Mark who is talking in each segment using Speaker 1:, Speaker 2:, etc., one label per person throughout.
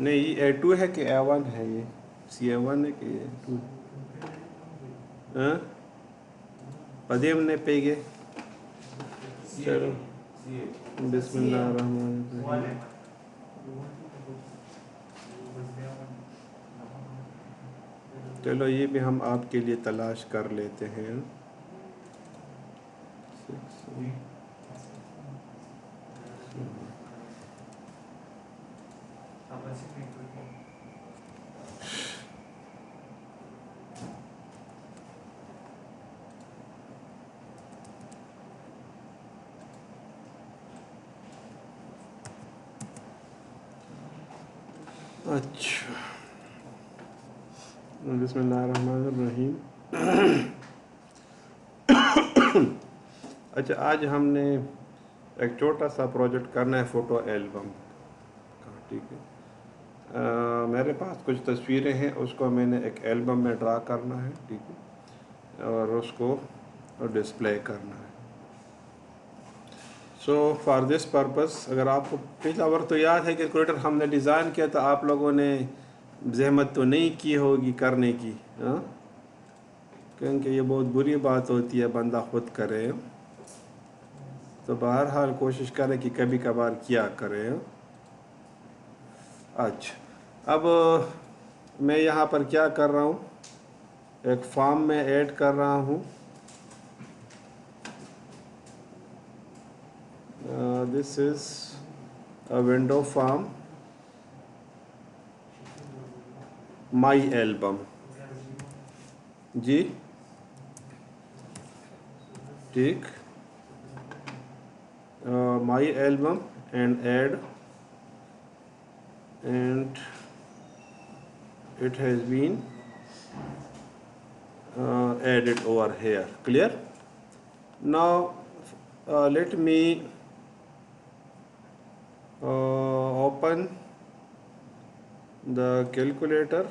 Speaker 1: नहीं, ये A2 है कि A1 है? ये C1 है कि A2? हाँ, पदीम ने पेगे। चलो, बिस्मिल्लाहिर्रहमानिर्रहीम। चलो, ये भी हम आपके लिए तलाश कर लेते हैं। अच्छा, बिस्मिल्लाहिर्रहमानिर्रहीम। अच्छा, आज हमने एक छोटा सा प्रोजेक्ट करना है फ़ोटो एल्बम का, ठीक है। मेरे पास कुछ तस्वीरें हैं, उसको मैंने एक एल्बम में ड्रा करना है, ठीक है, और उसको डिस्प्ले करना है। सो फॉर दिस पर्पस, अगर आपको पिछला वर्क तो याद है, कैलकुलेटर हमने डिज़ाइन किया था, आप लोगों ने जहमत तो नहीं की होगी करने की, हाँ, क्योंकि ये बहुत बुरी बात होती है बंदा खुद करे। तो बहरहाल कोशिश करें कि कभी कभार किया करें। अच्छा, अब मैं यहाँ पर क्या कर रहा हूँ, एक फॉर्म में ऐड कर रहा हूँ। This is a window form, my album. जी ठीक, my album and add, and it has been added over here. Clear? Now let me open the calculator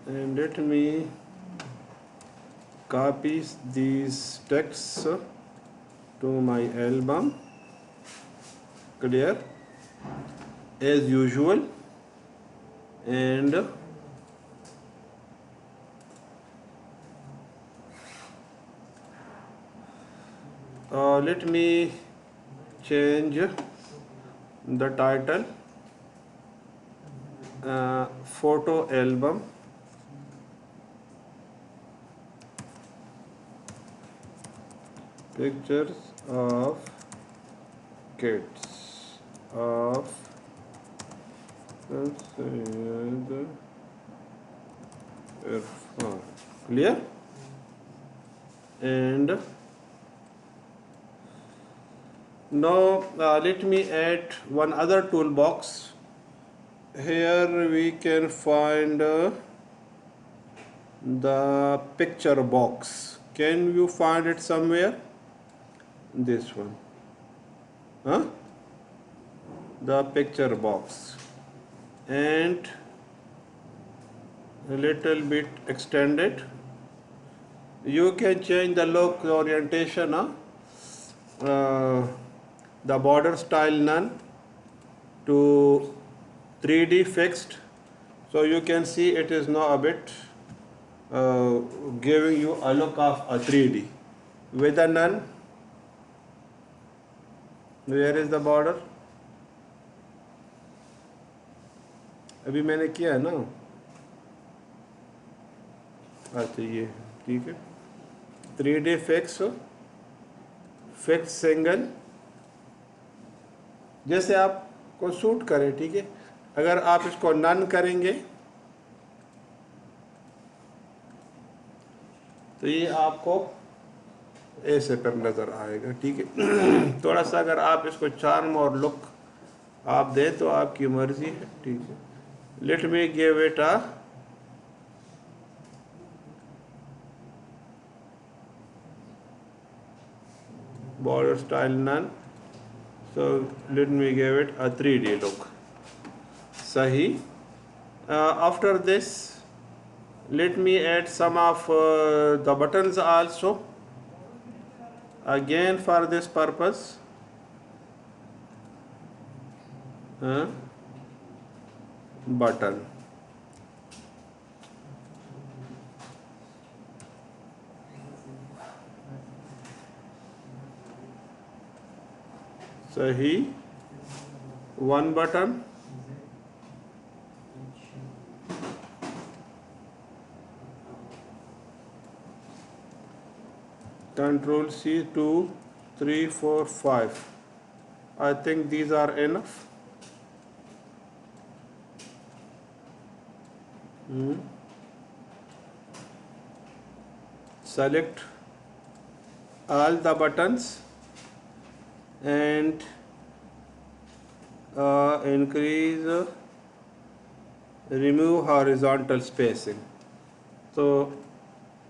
Speaker 1: and let me copy these texts to my album. Clear? As usual, and let me change the title, photo album, pictures of kids of Sayyid Irfan. Clear? And now let me add one other toolbox. Here we can find the picture box. Can you find it somewhere? This one, huh? The picture box, and a little bit extended. You can change the look, the orientation, the border style none to 3D fixed, so you can see it is now a bit giving you a look of a 3D. With a none, where is the border? अभी मैंने किया है ना। अच्छा, ये ठीक है, 3D fix, fix single, जैसे आपको सूट करे, ठीक है। अगर आप इसको नन करेंगे तो ये आपको ऐसे पर नज़र आएगा, ठीक है। थोड़ा सा अगर आप इसको चार्म और लुक आप दें तो आपकी मर्जी है, ठीक है। Let me give it a border style none, so let me give it a 3D look. Sahi. After this, let me add some of the buttons also. again for this purpose button. So one button, Control C, 2, 3, 4, 5. I think these are enough. Select all the buttons and increase, remove horizontal spacing. So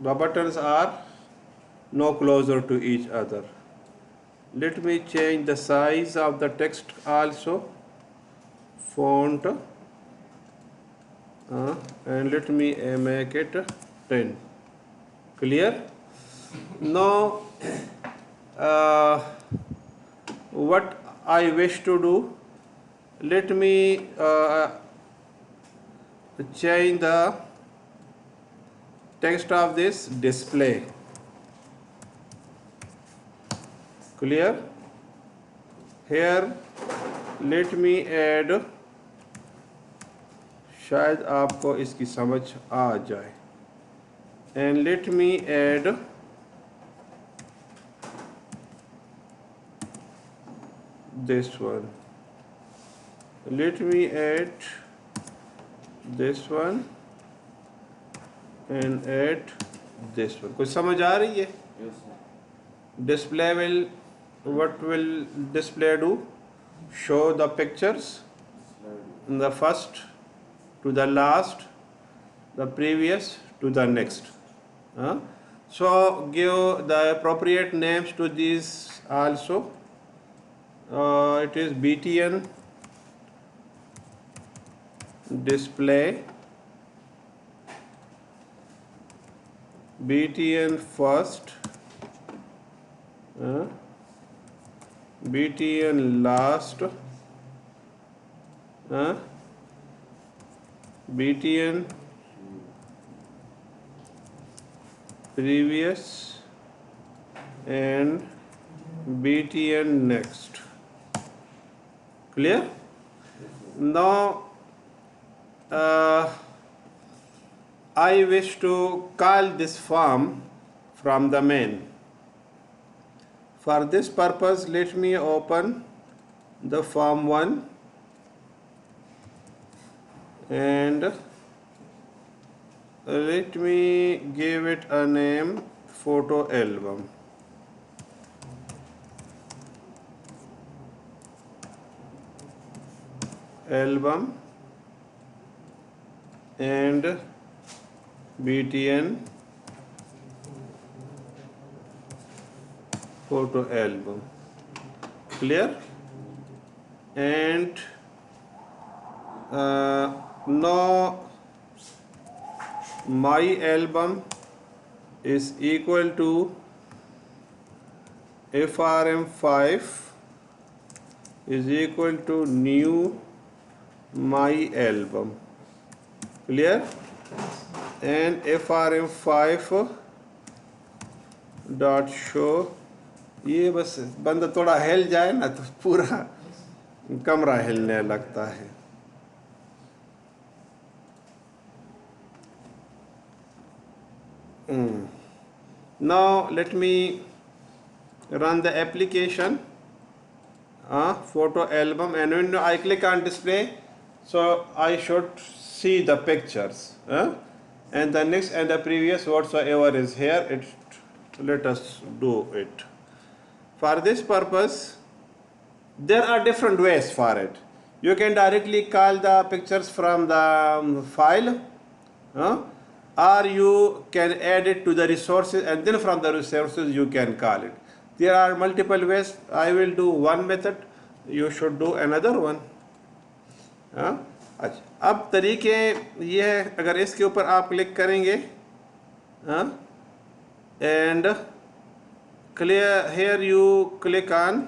Speaker 1: the buttons are no closer to each other. Let me change the size of the text also, font, and let me make it 10. Clear? Now what I wish to do, let me change the text of this display. Clear? Here let me add, शायद आपको इसकी समझ आ जाए, and let me add this one. Let me add this one and add this one. कुछ समझ आ रही है? Display will, what will display do? Show the pictures, the first to the last, the previous to the next. So give the appropriate names to these also. It is BTN display, BTN first, BTN last, BTN previous, and BTN next. Clear? Now I wish to call this form from the main. For this purpose, let me open the form 1 and let me give it a name, photo album. Album and BTN photo album. Clear? And now my album is equal to FRM5 is equal to new my album. Clear? And FRM5 dot show, ये बस बंदा थोड़ा हिल जाए ना तो पूरा कमरा हिलने लगता है. Now let me run the application, photo album, and when I click on display, so I should see the pictures, and the next and the previous whatsoever is here. Let us do it. For this purpose, there are different ways for it. You can directly call the pictures from the file, or you can add it to the resources, and then from the resources you can call it. There are multiple ways. I will do one method, you should do another one. अच्छा, अब तरीके ये है, अगर इसके ऊपर आप click करेंगे and clear, here you click on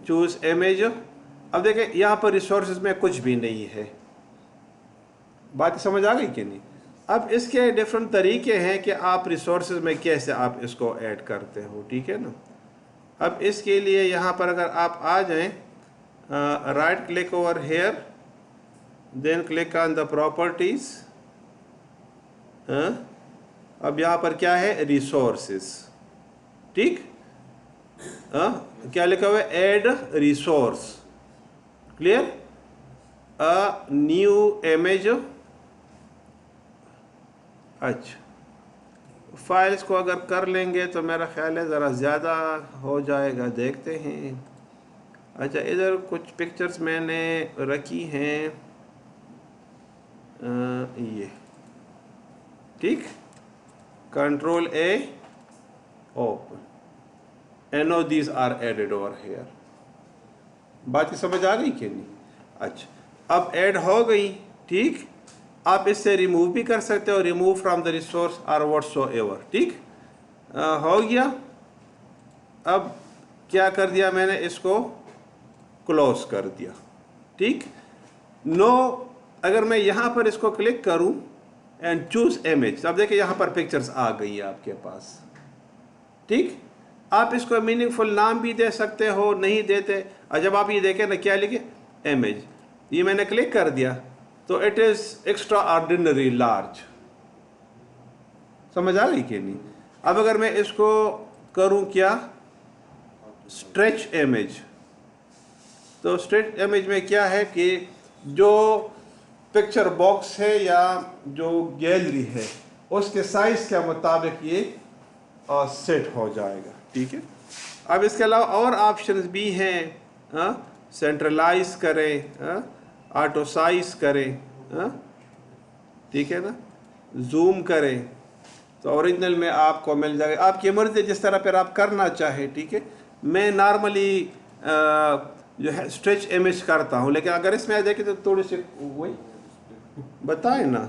Speaker 1: choose image. अब देखें यहाँ पर रिसोर्सेज में कुछ भी नहीं है। बात समझ आ गई कि नहीं? अब इसके डिफरेंट तरीके हैं कि आप रिसोर्सेज में कैसे आप इसको ऐड करते हो, ठीक है ना। अब इसके लिए यहाँ पर अगर आप आ जाएं, right click over here, then click on the properties. अब यहाँ पर क्या है, रिसोर्सेज, ठीक। क्या लिखा हुआ है, add resource, clear, a new image. अच्छा, फाइल्स को अगर कर लेंगे तो मेरा ख्याल है ज़रा ज़्यादा हो जाएगा, देखते हैं। अच्छा, इधर कुछ पिक्चर्स मैंने रखी हैं, ये, ठीक, कंट्रोल ए ओपन, एनो these are added over here. बात समझ आ गई कि नहीं? अच्छा, अब ऐड हो गई, ठीक। आप इससे रिमूव भी कर सकते हो, रिमूव फ्रॉम द रिसोर्स और व्हाटसोएवर, ठीक। हो गया। अब क्या कर दिया मैंने, इसको क्लोज कर दिया, ठीक। नो, अगर मैं यहाँ पर इसको क्लिक करूँ एंड चूज इमेज, अब देखिए यहाँ पर पिक्चर्स आ गई है आपके पास, ठीक। आप इसको मीनिंगफुल नाम भी दे सकते हो, नहीं देते। और जब आप ये देखें ना, क्या लिखे, इमेज, ये मैंने क्लिक कर दिया तो it is extra ordinary large. समझ आ गई कि नहीं? अब अगर मैं इसको करूं क्या, स्ट्रेच इमेज, तो स्ट्रेच इमेज में क्या है कि जो पिक्चर बॉक्स है या जो गैलरी है उसके साइज के मुताबिक ये सेट हो जाएगा, ठीक है। अब इसके अलावा और ऑप्शंस भी हैं, सेंट्रलाइज करें, ऑटो साइज करें, ठीक है ना, जूम करें, तो ओरिजिनल में आपको मिल जाएगा। आपकी मर्जी जिस तरह पर आप करना चाहे, ठीक है। मैं नॉर्मली जो है स्ट्रेच इमेज करता हूँ, लेकिन अगर इसमें देखें तो थोड़ी सी वही बताए ना,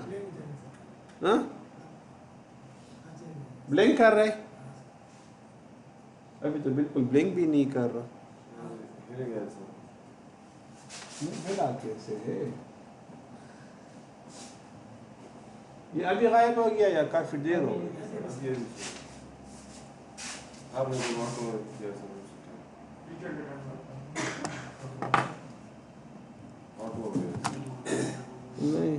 Speaker 1: ब्लिंक कर रहे, अभी तो बिल्कुल ब्लिंक भी नहीं कर रहा। कैसे है ये, अभी गायब हो गया या काफी देर हो गई? नहीं,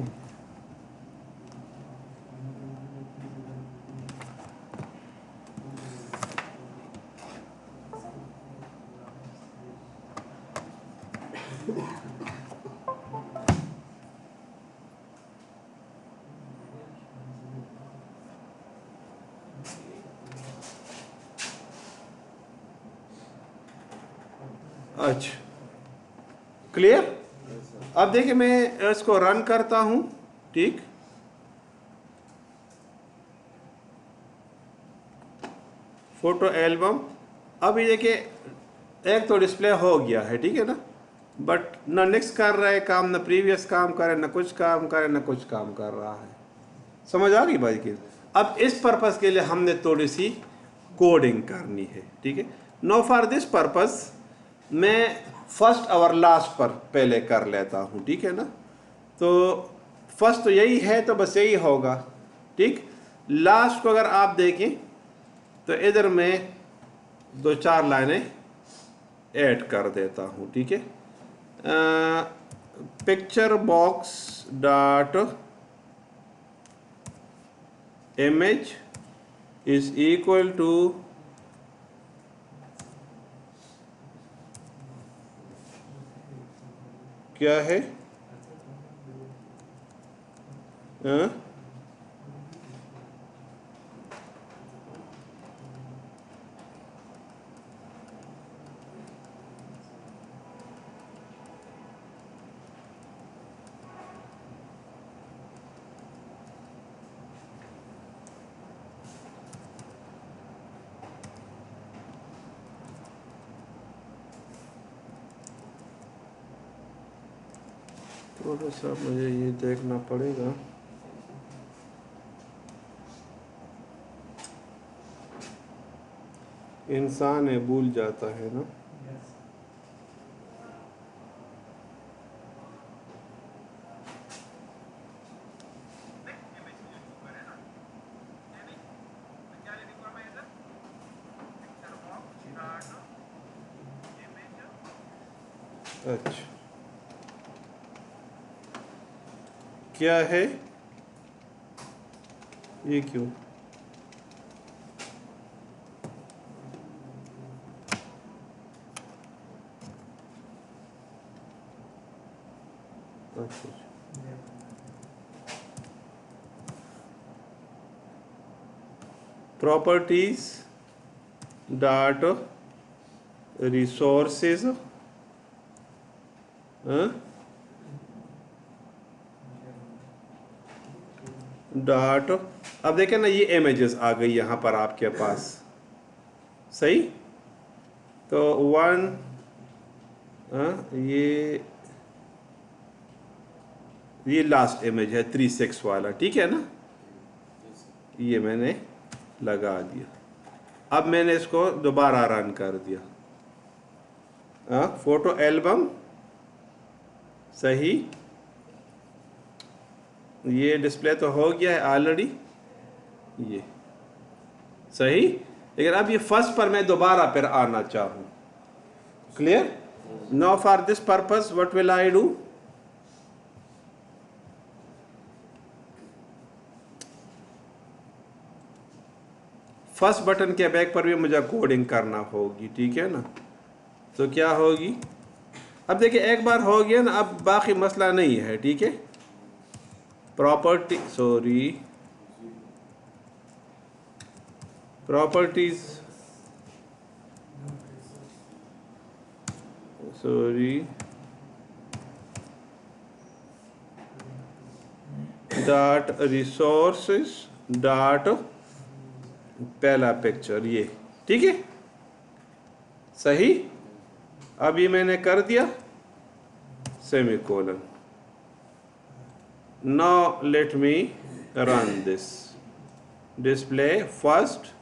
Speaker 1: अच्छा, क्लियर। अब देखिए मैं इसको रन करता हूं, ठीक। फोटो एल्बम, अब ये देखिए एक तो डिस्प्ले हो गया है, ठीक है ना, बट ना नेक्स्ट कर रहा है काम, ना प्रीवियस काम कर रहा है, ना कुछ काम कर रहा है, ना कुछ काम कर रहा है। समझ आ गई बात की? अब इस पर्पस के लिए हमने थोड़ी सी कोडिंग करनी है, ठीक है। नो फॉर दिस पर्पस मैं फर्स्ट और लास्ट पर पहले कर लेता हूँ, ठीक है ना। तो फर्स्ट तो यही है, तो बस यही होगा, ठीक। लास्ट को अगर आप देखें तो इधर मैं 2-4 लाइनें ऐड कर देता हूँ, ठीक है। Picture box dot image is equal to क्या है, थोड़ा सा मुझे ये देखना पड़ेगा। इंसान है, भूल जाता है ना। अच्छा, क्या है ये, क्यों? अच्छा, प्रॉपर्टीज डॉट रिसोर्सेज डॉट, अब देखें ना, ये इमेजेस आ गई यहाँ पर आपके पास, सही। तो वन, ये लास्ट इमेज है 3-6 वाला, ठीक है ना, ये मैंने लगा दिया। अब मैंने इसको दोबारा रन कर दिया, फोटो एल्बम, सही, ये डिस्प्ले तो हो गया है ऑलरेडी, ये सही। लेकिन अब ये फर्स्ट पर मैं दोबारा फिर आना चाहूँ, clear. Now for this purpose what will I do, first button के बैक पर भी मुझे कोडिंग करना होगी, ठीक है ना। तो क्या होगी, अब देखिए एक बार हो गया ना, अब बाकी मसला नहीं है, ठीक है। प्रॉपर्टीज डॉट रिसोर्सेज डॉट पहला पिक्चर, ये ठीक है, सही। अब ये मैंने कर दिया, semicolon. Now let me run this, display first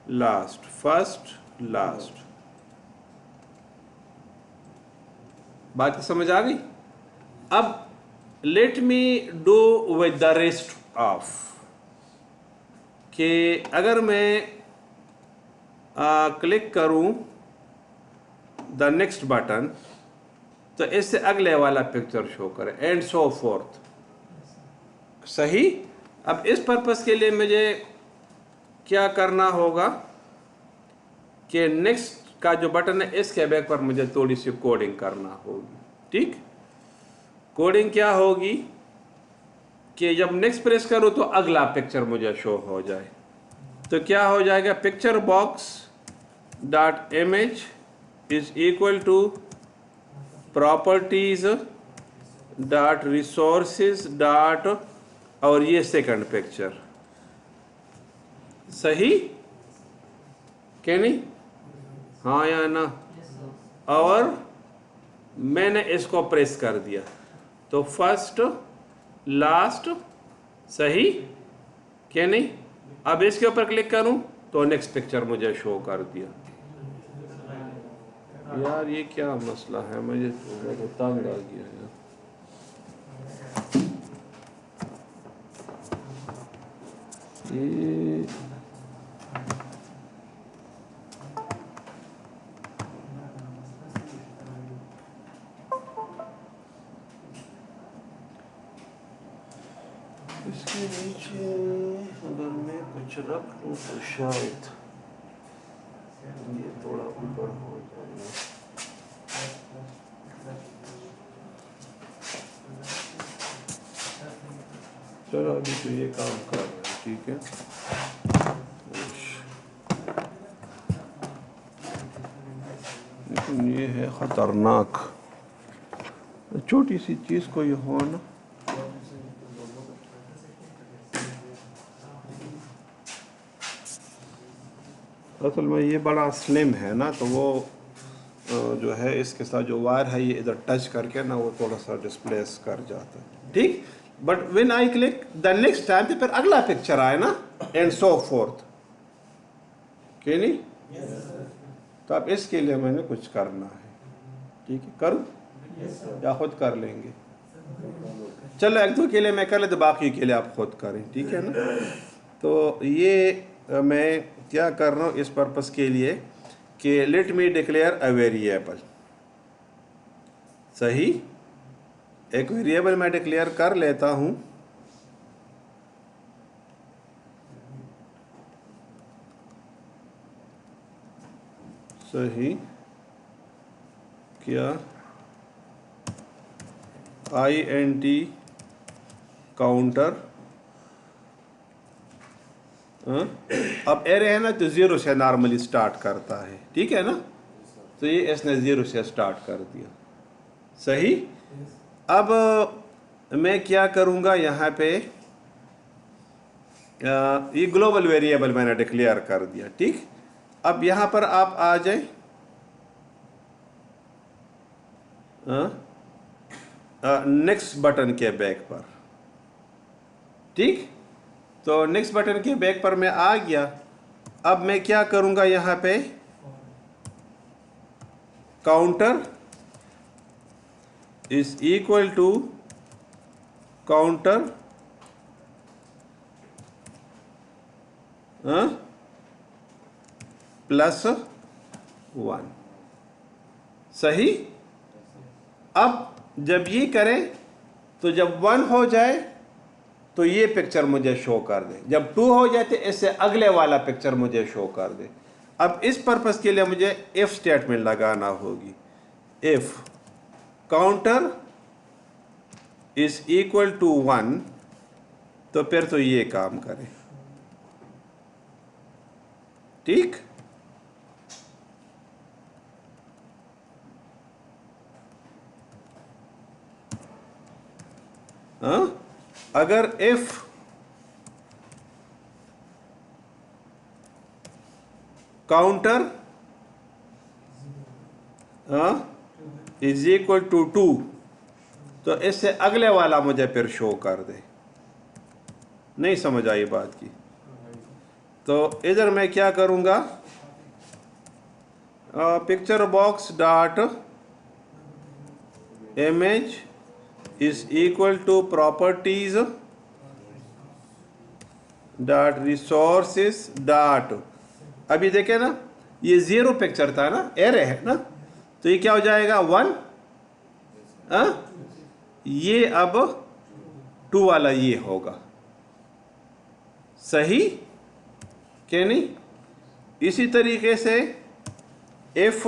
Speaker 1: last. बात समझ आ गई। अब let me do with the rest of, कि अगर मैं क्लिक करूं द नेक्स्ट बटन तो इससे अगले वाला पिक्चर शो करे, एंड सो फोर्थ, सही। अब इस पर्पस के लिए मुझे क्या करना होगा कि नेक्स्ट का जो बटन है इसके बैक पर मुझे थोड़ी सी कोडिंग करना होगी, ठीक। कोडिंग क्या होगी कि जब नेक्स्ट प्रेस करूं तो अगला पिक्चर मुझे शो हो जाए। तो क्या हो जाएगा, picture box dot image is equal to properties dot resources dot, और ये सेकंड पिक्चर, सही क्या नहीं, हाँ या ना। और मैंने इसको प्रेस कर दिया तो फर्स्ट लास्ट, सही क्या नहीं। अब इसके ऊपर क्लिक करूं तो नेक्स्ट पिक्चर मुझे शो कर दिया। यार ये क्या मसला है, मुझे तो तंग आ गया यार। ये इसके नीचे अगर मैं कुछ रख दूं तो शायद ये थोड़ा ऊपर हो जाएगा। चलो अभी तो ये काम कर रहा है, ठीक है। लेकिन ये है ख़तरनाक, छोटी सी चीज़ को ये हो ना। असल में ये बड़ा स्लिम है ना, तो वो जो है इसके साथ जो वायर है ये इधर टच करके ना वो थोड़ा सा डिस्प्लेस कर जाता है, ठीक। But when I click the next time तो फिर अगला पिक्चर आए ना, एंड सो फोर्थ, के नहीं। तो अब इसके लिए मैंने कुछ करना है, ठीक है? करूँ या खुद कर लेंगे? चलो एक दो के लिए मैं कर लेता, बाकी के लिए आप खुद करें, ठीक है ना? तो ये मैं क्या कर रहा हूँ इस पर्पस के लिए कि let me declare a variable. सही, एक वेरिएबल मैं डिक्लेयर कर लेता हूँ। सही, क्या int काउंटर, अब एरे है ना तो 0 से नॉर्मली स्टार्ट करता है, ठीक है ना? तो ये इसने 0 से स्टार्ट कर दिया। सही, अब मैं क्या करूँगा यहाँ पे, ये ग्लोबल वेरिएबल मैंने डिक्लेयर कर दिया, ठीक? अब यहाँ पर आप आ जाए, नेक्स्ट बटन के बैक पर, ठीक? तो नेक्स्ट बटन के बैक पर मैं आ गया। अब मैं क्या करूँगा यहाँ पे, counter is equal to counter +1। सही, अब जब ये करें तो जब 1 हो जाए तो ये पिक्चर मुझे शो कर दे, जब 2 हो जाए तो इससे अगले वाला पिक्चर मुझे शो कर दे। अब इस पर्पस के लिए मुझे इफ स्टेटमेंट लगाना होगी। If counter is equal to 1, तो फिर तो ये काम करे, ठीक? हाँ, अगर if counter is equal to 2, तो इससे अगले वाला मुझे फिर शो कर दे। नहीं समझ आई बात की? तो इधर मैं क्या करूँगा, picture box dot image is equal to properties dot resources dot, अभी देखे ना ये 0 पिक्चर था ना, एरे है ना, तो ये क्या हो जाएगा 1, ये अब 2 वाला ये होगा। सही क्या नहीं? इसी तरीके से if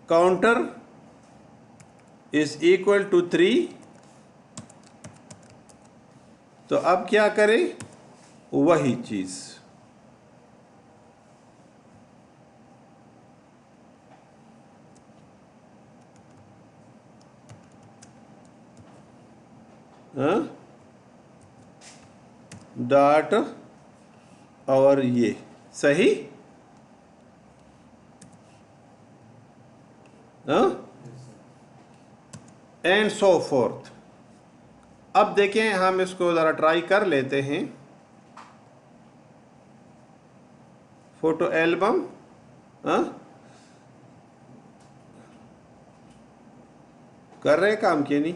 Speaker 1: counter is equal to 3, तो अब क्या करें, वही चीज, डॉट और ये। सही, एंड सो फोर्थ। अब देखें, हम इसको ज़रा ट्राई कर लेते हैं। फोटो एल्बम, कर रहे काम के नहीं,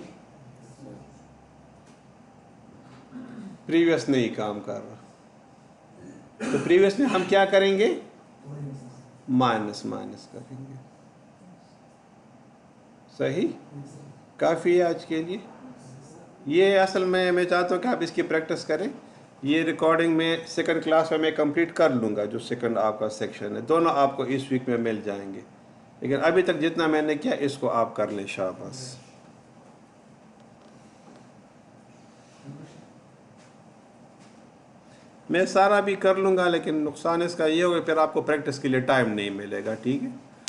Speaker 1: प्रीवियस नहीं काम कर रहा, तो प्रीवियस में हम क्या करेंगे, माइनस करेंगे। सही, काफ़ी है आज के लिए। ये असल में मैं चाहता हूँ कि आप इसकी प्रैक्टिस करें। ये रिकॉर्डिंग में सेकंड क्लास में मैं कंप्लीट कर लूँगा, जो सेकंड आपका सेक्शन है, दोनों आपको इस वीक में मिल जाएंगे। लेकिन अभी तक जितना मैंने किया इसको आप कर लें, शाबाश। मैं सारा भी कर लूँगा, लेकिन नुकसान इसका ये होगा फिर आपको प्रैक्टिस के लिए टाइम नहीं मिलेगा, ठीक है?